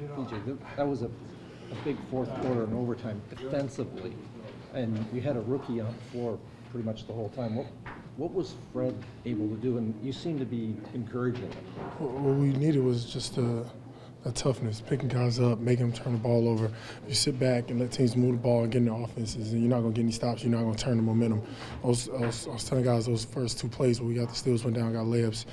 PJ, that was a big fourth quarter and overtime defensively, and we had a rookie on the floor pretty much the whole time. What was Fred able to do? And you seem to be encouraging him. What we needed was just a toughness, picking guys up, making them turn the ball over. If you sit back and let teams move the ball and get in their offenses, and you're not going to get any stops, you're not going to turn the momentum. I was telling guys those first two plays where we got the steals, went down, got layups,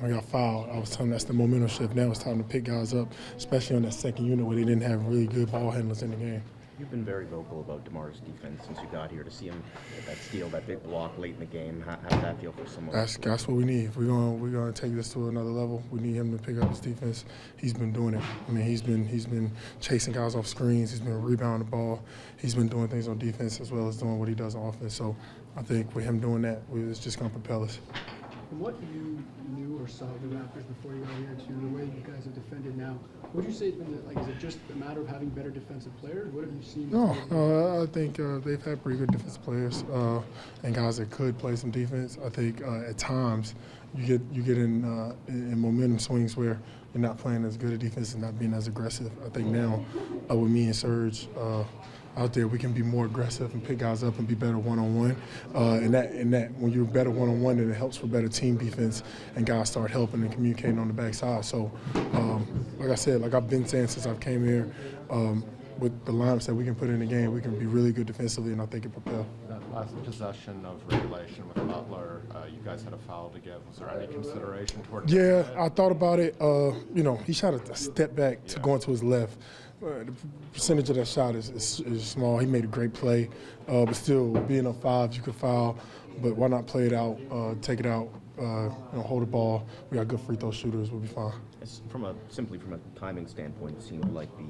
I got fouled. I was telling them that's the momentum shift. Now it's time to pick guys up, especially on that second unit where they didn't have really good ball handlers in the game. You've been very vocal about DeMar's defense since you got here. To see him get that steal, that big block late in the game, how did that feel for someone? That's what we need. If we're gonna take this to another level, we need him to pick up his defense. He's been doing it. I mean, he's been chasing guys off screens. He's been rebounding the ball. He's been doing things on defense as well as doing what he does on offense. So I think with him doing that, it's just gonna propel us. From what you knew or saw of the Raptors before you got here to the way you guys have defended now, would you say it's been is it just a matter of having better defensive players? What have you seen? No, I think they've had pretty good defensive players and guys that could play some defense. I think at times you get in momentum swings where you're not playing as good a defense and not being as aggressive. I think now with me and Serge out there, we can be more aggressive and pick guys up and be better one-on-one. And that when you're better one-on-one, then it helps for better team defense and guys start helping and communicating on the backside. So, like I said, like I've been saying since I've came here, with the lineups that we can put in the game, we can be really good defensively, and I think it propel. That last possession of regulation with Butler, you guys had a foul to give. Was there any consideration toward? Yeah, I thought about it. He shot a step back to go into his left. The percentage of that shot is small. He made a great play, but still, being up 5, you could foul. But why not play it out, take it out, hold the ball. We got good free throw shooters. We'll be fine. Simply from a timing standpoint, it seemed like the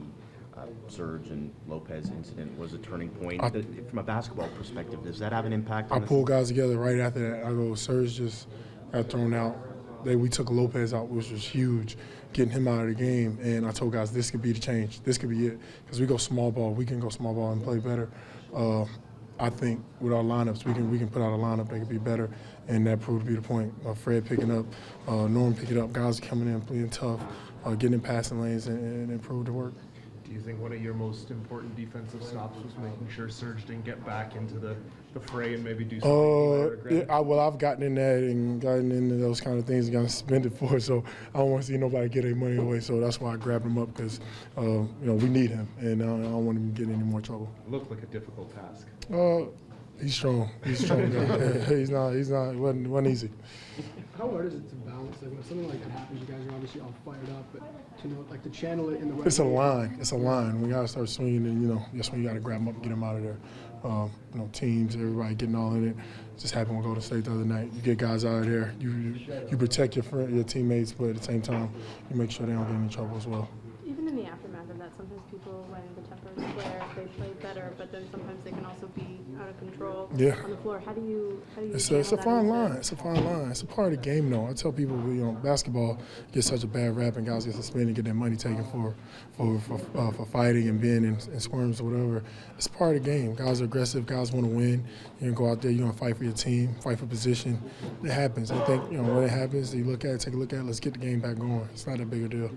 Serge and Lopez incident was a turning point. From a basketball perspective, does that have an impact on I pulled guys together right after that. I go, Serge just got thrown out. We took Lopez out, which was huge, getting him out of the game. And I told guys, this could be the change. This could be it. Because we go small ball. We can go small ball and play better. I think with our lineups, we can put out a lineup that could be better, and that proved to be the point. Fred picking up, Norm picking up, guys coming in, playing tough, getting in passing lanes, and improved the work. Do you think one of your most important defensive stops was making sure Serge didn't get back into the fray and maybe do something? I've gotten in that and gotten into those kind of things and gotten suspended for it, so I don't want to see nobody get their money away. So that's why I grabbed him up because we need him, and I don't want him to get any more trouble. It looked like a difficult task. He's strong. He's a strong guy. He's not. It wasn't easy. How hard is it to balance? Like when something like that happens, you guys are obviously all fired up, but to channel it in the right way. It's a line. It's a line. We gotta start swinging, and that's when you gotta grab them up and get them out of there. Teams, everybody getting all in it. Just happened with Golden State the other night. You get guys out of there. You protect your teammates, but at the same time, you make sure they don't get in trouble as well. Even in the aftermath of that, sometimes people, when the tempers flare, they play better, but then sometimes they can also be out of control on the floor. How do you It's a fine line. It's a fine line. It's a part of the game, though. I tell people, basketball gets such a bad rap, and guys get suspended and get their money taken for fighting and being in squirms or whatever. It's part of the game. Guys are aggressive. Guys want to win. You're gonna go out there. You're gonna fight for your team, fight for position. It happens. I think when it happens, you look at it, take a look at it. Let's get the game back going. It's not that big a deal.